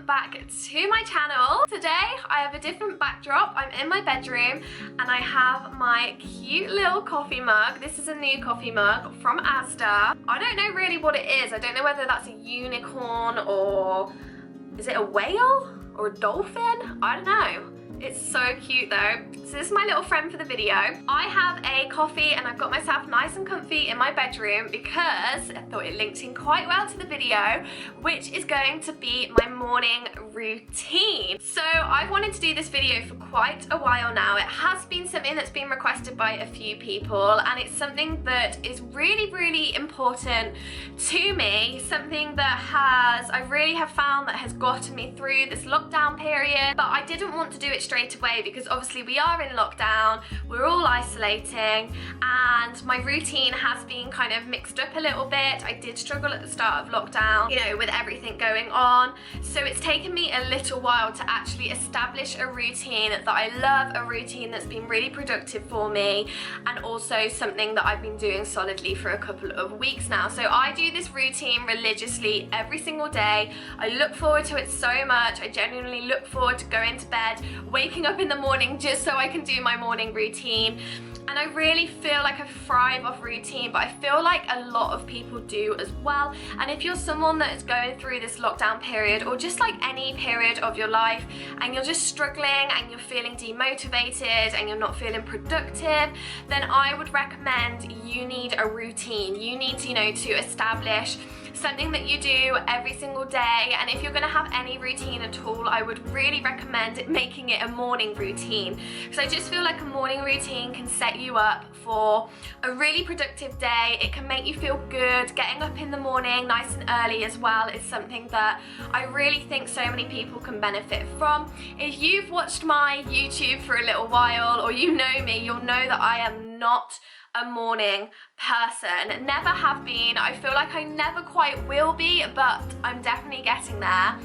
back to my channel. Today I have a different backdrop. I'm in my bedroom and I have my cute little coffee mug. This is a new coffee mug from Asda. I don't know really what it is. I don't know whether that's a unicorn or is it a whale or a dolphin? I don't know. It's so cute though. So this is my little friend for the video. I have a coffee and I've got myself nice and comfy in my bedroom because I thought it linked in quite well to the video, which is going to be my morning routine. So I've wanted to do this video for quite a while now. It has been something that's been requested by a few people and it's something that is really, really important to me. Something that I really have found that has gotten me through this lockdown period, but I didn't want to do it straight away because obviously we are in lockdown, we're all isolating, and my routine has been kind of mixed up a little bit. I did struggle at the start of lockdown, you know, with everything going on, so it's taken me a little while to actually establish a routine that I love, a routine that's been really productive for me, and also something that I've been doing solidly for a couple of weeks now. So I do this routine religiously every single day. I look forward to it so much. I genuinely look forward to going to bed, waking up in the morning just so I can do my morning routine. And I really feel like I thrive off routine, but I feel like a lot of people do as well. And if you're someone that is going through this lockdown period, or just like any period of your life, and you're just struggling and you're feeling demotivated and you're not feeling productive, then I would recommend you need a routine. You need to, you know, to establish something that you do every single day. And if you're going to have any routine at all, I would really recommend making it a morning routine, because I just feel like a morning routine can set you up for a really productive day. It can make you feel good. Getting up in the morning nice and early as well is something that I really think so many people can benefit from. If you've watched my YouTube for a little while, or you know me, you'll know that I am not a morning person. Never have been. I feel like I never quite will be, but I'm definitely getting there.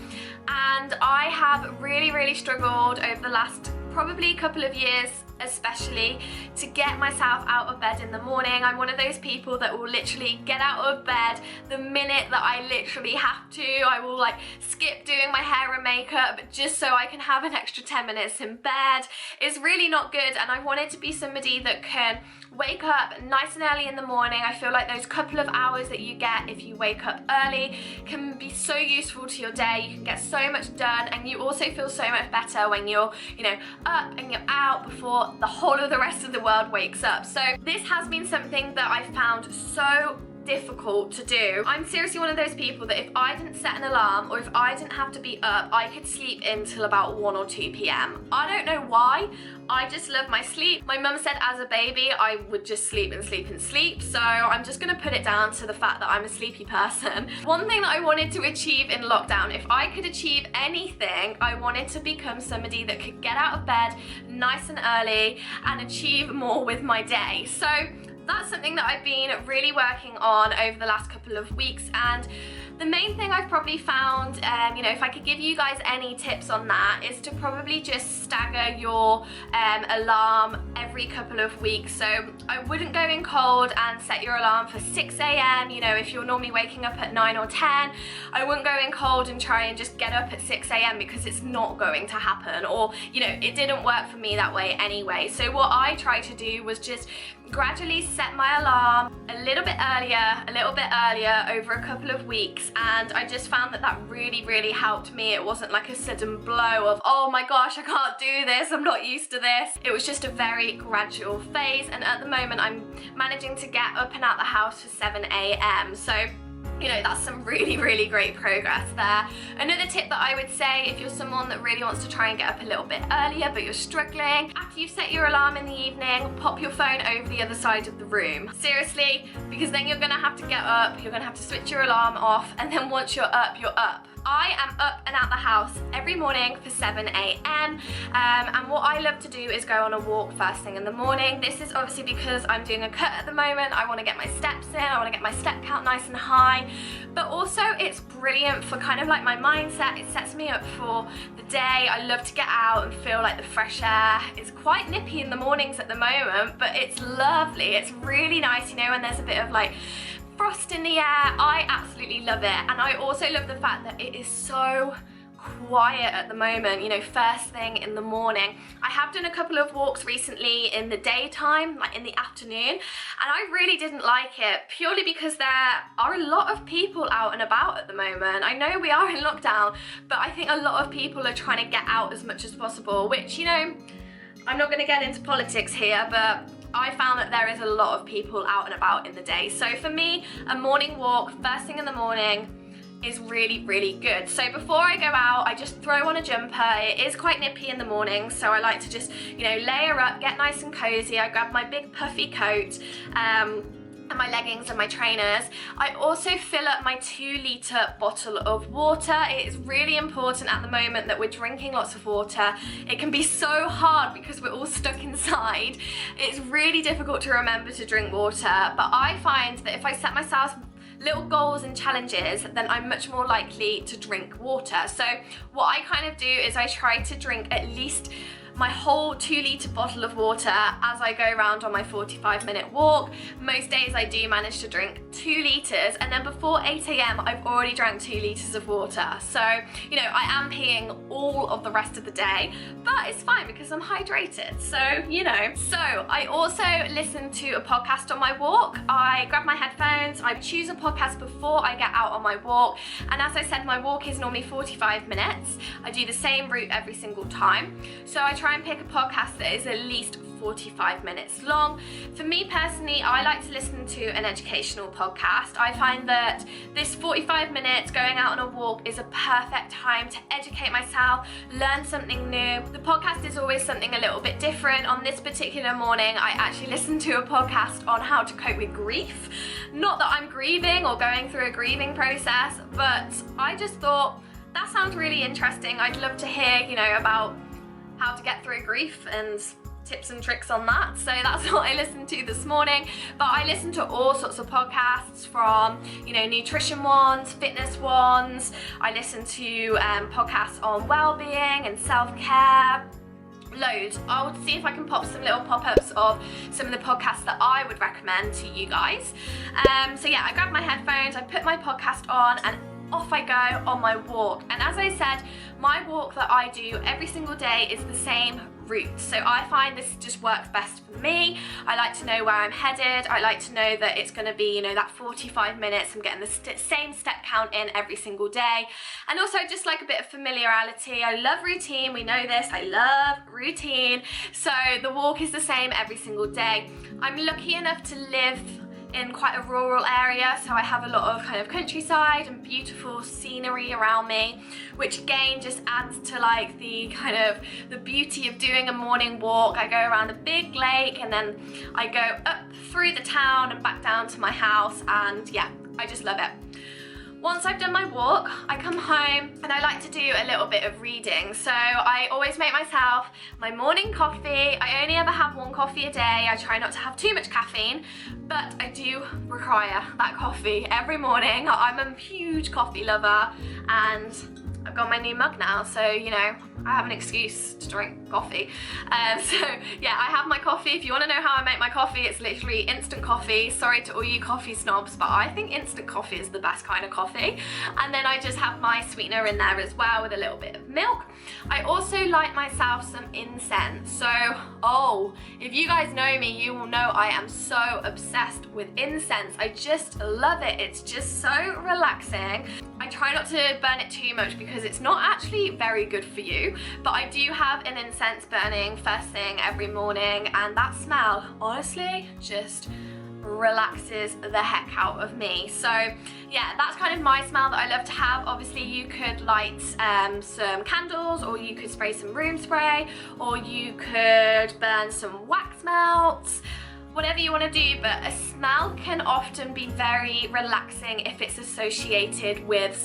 And I have really, really struggled over the last probably couple of years, especially, to get myself out of bed in the morning. I'm one of those people that will literally get out of bed the minute that I literally have to. I will like skip doing my hair and makeup just so I can have an extra 10 minutes in bed. It's really not good, and I wanted to be somebody that can wake up nice and early in the morning. I feel like those couple of hours that you get if you wake up early can be so useful to your day. You can get so much done, and you also feel so much better when you're, you know, up and you're out before the whole of the rest of the world wakes up. So this has been something that I found so difficult to do. I'm seriously one of those people that if I didn't set an alarm, or if I didn't have to be up, I could sleep until about 1 or 2 p.m. I don't know why. I just love my sleep. My mum said as a baby I would just sleep and sleep and sleep, so I'm just gonna put it down to the fact that I'm a sleepy person. One thing that I wanted to achieve in lockdown, if I could achieve anything, I wanted to become somebody that could get out of bed nice and early and achieve more with my day. So that's something that I've been really working on over the last couple of weeks, and the main thing I've probably found, you know, if I could give you guys any tips on that, is to probably just stagger your alarm every couple of weeks. So I wouldn't go in cold and set your alarm for 6 a.m. You know, if you're normally waking up at 9 or 10, I wouldn't go in cold and try and just get up at 6 a.m. because it's not going to happen, or, you know, it didn't work for me that way anyway. So what I tried to do was just gradually set my alarm a little bit earlier over a couple of weeks, and I just found that that really, really helped me. It wasn't like a sudden blow of, oh my gosh, I can't do this, I'm not used to this. It was just a very gradual phase, and at the moment I'm managing to get up and out the house for 7 a.m. So, you know, that's some really, really great progress there. Another tip that I would say, if you're someone that really wants to try and get up a little bit earlier but you're struggling, after you've set your alarm in the evening, pop your phone over the other side of the room. Seriously, because then you're gonna have to get up, you're gonna have to switch your alarm off, and then once you're up, you're up. I am up and out the house every morning for 7 a.m. And what I love to do is go on a walk first thing in the morning. This is obviously because I'm doing a cut at the moment. I want to get my steps in, I want to get my step count nice and high, but also it's brilliant for kind of like my mindset. It sets me up for the day. I love to get out and feel like the fresh air. It's quite nippy in the mornings at the moment, but it's lovely. It's really nice, you know, when there's a bit of like frost in the air. I absolutely love it, and I also love the fact that it is so quiet at the moment, you know, first thing in the morning. I have done a couple of walks recently in the daytime, like in the afternoon, and I really didn't like it, purely because there are a lot of people out and about at the moment. I know we are in lockdown, but I think a lot of people are trying to get out as much as possible, which, you know, I'm not going to get into politics here, but I found that there is a lot of people out and about in the day. So for me, a morning walk first thing in the morning is really, really good. So before I go out, I just throw on a jumper. It is quite nippy in the morning, so I like to just, you know, layer up, get nice and cozy. I grab my big puffy coat, and my leggings and my trainers. I also fill up my 2-litre bottle of water. It is really important at the moment that we're drinking lots of water. It can be so hard because we're all stuck inside. It's really difficult to remember to drink water, but I find that if I set myself little goals and challenges, then I'm much more likely to drink water. So what I kind of do is I try to drink at least my whole 2-litre bottle of water as I go around on my 45-minute walk. Most days I do manage to drink 2 litres, and then before 8 AM I've already drank 2 litres of water. So, you know, I am peeing all of the rest of the day, but it's fine because I'm hydrated, so, you know. So I also listen to a podcast on my walk. I grab my headphones, I choose a podcast before I get out on my walk, and as I said, my walk is normally 45 minutes. I do the same route every single time, so I try and pick a podcast that is at least 45 minutes long. For me personally, I like to listen to an educational podcast. I find that this 45 minutes going out on a walk is a perfect time to educate myself, learn something new. The podcast is always something a little bit different. On this particular morning, I actually listened to a podcast on how to cope with grief. Not that I'm grieving or going through a grieving process, but I just thought that sounds really interesting. I'd love to hear, you know, about how to get through grief and tips and tricks on that. So that's what I listened to this morning. But I listen to all sorts of podcasts, from, you know, nutrition ones, fitness ones. I listen to podcasts on well-being and self-care. Loads. I'll see if I can pop some little pop-ups of some of the podcasts that I would recommend to you guys. So yeah, I grab my headphones, I put my podcast on, and off I go on my walk. And as I said, my walk that I do every single day is the same route. So I find this just works best for me. I like to know where I'm headed. I like to know that it's going to be, you know, that 45 minutes. I'm getting the same step count in every single day. And also just like a bit of familiarity. I love routine. We know this. I love routine. So the walk is the same every single day. I'm lucky enough to live in quite a rural area, so I have a lot of kind of countryside and beautiful scenery around me, which again just adds to like the kind of the beauty of doing a morning walk. I go around a big lake and then I go up through the town and back down to my house, and yeah, I just love it. Once I've done my walk, I come home and I like to do a little bit of reading. So I always make myself my morning coffee. I only ever have 1 coffee a day. I try not to have too much caffeine, but I do require that coffee every morning. I'm a huge coffee lover, and I've got my new mug now, so, you know, I have an excuse to drink coffee. So yeah, I have my coffee. If you want to know how I make my coffee, it's literally instant coffee. Sorry to all you coffee snobs, but I think instant coffee is the best kind of coffee. And then I just have my sweetener in there as well with a little bit of milk. I also light myself some incense. So, oh, if you guys know me, you will know I am so obsessed with incense. I just love it. It's just so relaxing. I try not to burn it too much because it's not actually very good for you, but I do have an incense burning first thing every morning, and that smell honestly just relaxes the heck out of me. So yeah, that's kind of my smell that I love to have. Obviously you could light some candles, or you could spray some room spray, or you could burn some wax melts, whatever you want to do, but a smell can often be very relaxing if it's associated with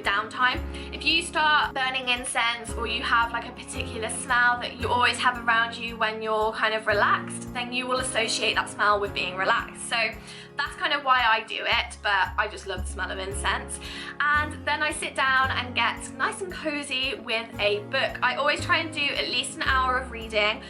downtime. If you start burning incense, or you have like a particular smell that you always have around you when you're kind of relaxed, then you will associate that smell with being relaxed. So that's kind of why I do it, but I just love the smell of incense. And then I sit down and get nice and cozy with a book. I always try and do at least an hour of reading.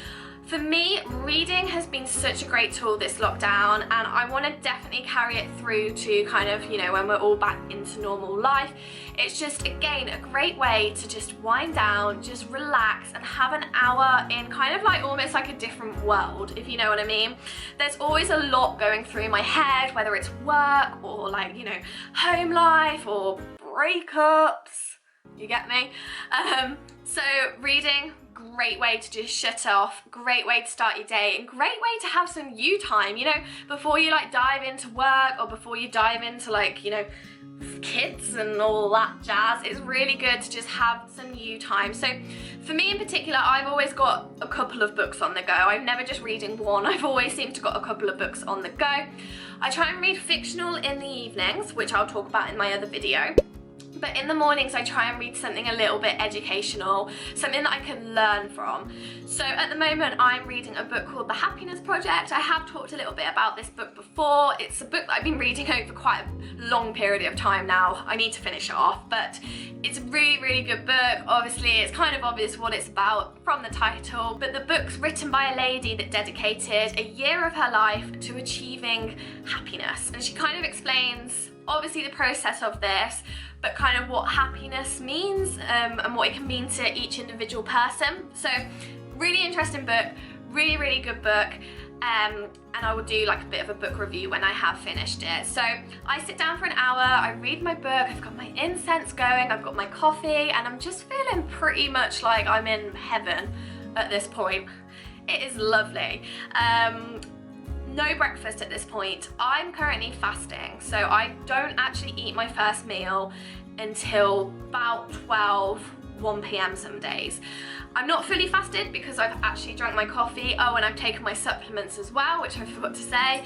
For me, reading has been such a great tool this lockdown, and I want to definitely carry it through to kind of, you know, when we're all back into normal life. It's just, again, a great way to just wind down, just relax and have an hour in kind of like almost like a different world, if you know what I mean. There's always a lot going through my head, whether it's work or like, you know, home life or breakups. You get me? So reading, great way to just shut off, great way to start your day, and great way to have some you time, you know, before you like dive into work or before you dive into like, you know, kids and all that jazz. It's really good to just have some you time. So for me in particular, I've always got a couple of books on the go. I've never just reading one. I've always seemed to got a couple of books on the go. I try and read fictional in the evenings, which I'll talk about in my other video. But in the mornings, I try and read something a little bit educational, something that I can learn from. So at the moment, I'm reading a book called The Happiness Project. I have talked a little bit about this book before. It's a book that I've been reading over quite a long period of time now. I need to finish it off, but it's a really, really good book. Obviously, it's kind of obvious what it's about from the title, but the book's written by a lady that dedicated a year of her life to achieving happiness. And she kind of explains, obviously, the process of this, but kind of what happiness means and what it can mean to each individual person. So really interesting book, really, really good book. And I will do like a bit of a book review when I have finished it. So I sit down for an hour, I read my book, I've got my incense going, I've got my coffee, and I'm just feeling pretty much like I'm in heaven at this point. It is lovely. No breakfast at this point. I'm currently fasting, so I don't actually eat my first meal until about 1 p.m. some days. I'm not fully fasted because I've actually drunk my coffee. Oh, and I've taken my supplements as well, which I forgot to say.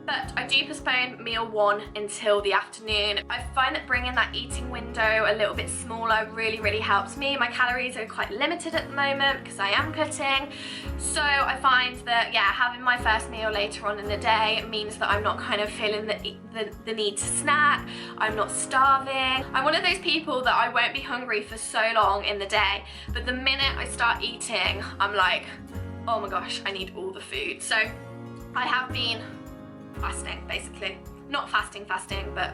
But I do postpone meal 1 until the afternoon. I find that bringing that eating window a little bit smaller really, really helps me. My calories are quite limited at the moment because I am cutting. So I find that, yeah, having my first meal later on in the day means that I'm not kind of feeling the need to snack. I'm not starving. I'm one of those people that I won't be hungry for so long in the day, but the minute I start eating, I'm like, oh my gosh, I need all the food. So I have been fasting, basically. Not fasting, but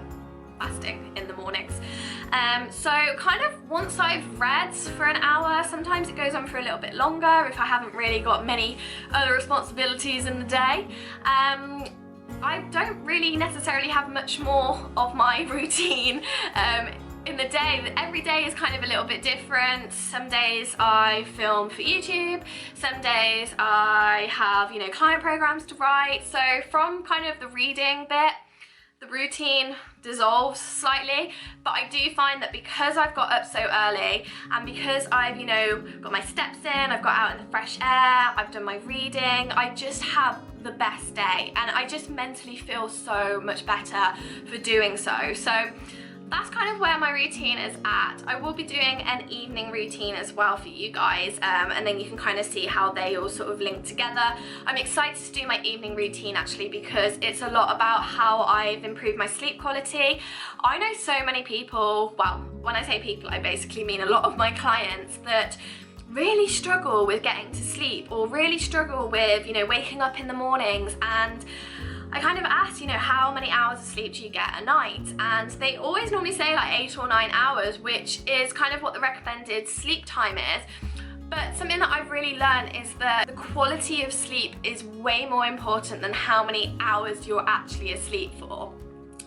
fasting in the mornings. So kind of once I've read for an hour, sometimes it goes on for a little bit longer if I haven't really got many other responsibilities in the day. I don't really necessarily have much more of my routine in the day. Every day is kind of a little bit different. Some days I film for YouTube, some days I have, you know, client programs to write. So from kind of the reading bit, the routine dissolves slightly, but I do find that because I've got up so early and because I've, you know, got my steps in, I've got out in the fresh air, I've done my reading, I just have the best day and I just mentally feel so much better for doing so. So that's kind of where my routine is at. I will be doing an evening routine as well for you guys, and then you can kind of see how they all sort of link together. I'm excited to do my evening routine actually because it's a lot about how I've improved my sleep quality. I know so many people, well, when I say people, I basically mean a lot of my clients that really struggle with getting to sleep or really struggle with, you know, waking up in the mornings. And I kind of asked, you know, how many hours of sleep do you get a night? And they always normally say like 8 or 9 hours, which is kind of what the recommended sleep time is. But something that I've really learned is that the quality of sleep is way more important than how many hours you're actually asleep for.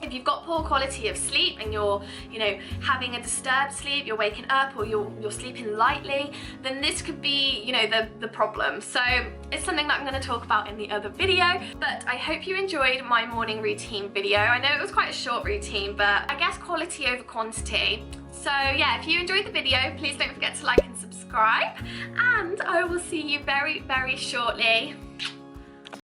If you've got poor quality of sleep and you're, you know, having a disturbed sleep, you're waking up or you're sleeping lightly, then this could be, you know, the problem. So it's something that I'm going to talk about in the other video, but I hope you enjoyed my morning routine video. I know it was quite a short routine, but I guess quality over quantity. So yeah, if you enjoyed the video, please don't forget to like and subscribe, and I will see you very, very shortly.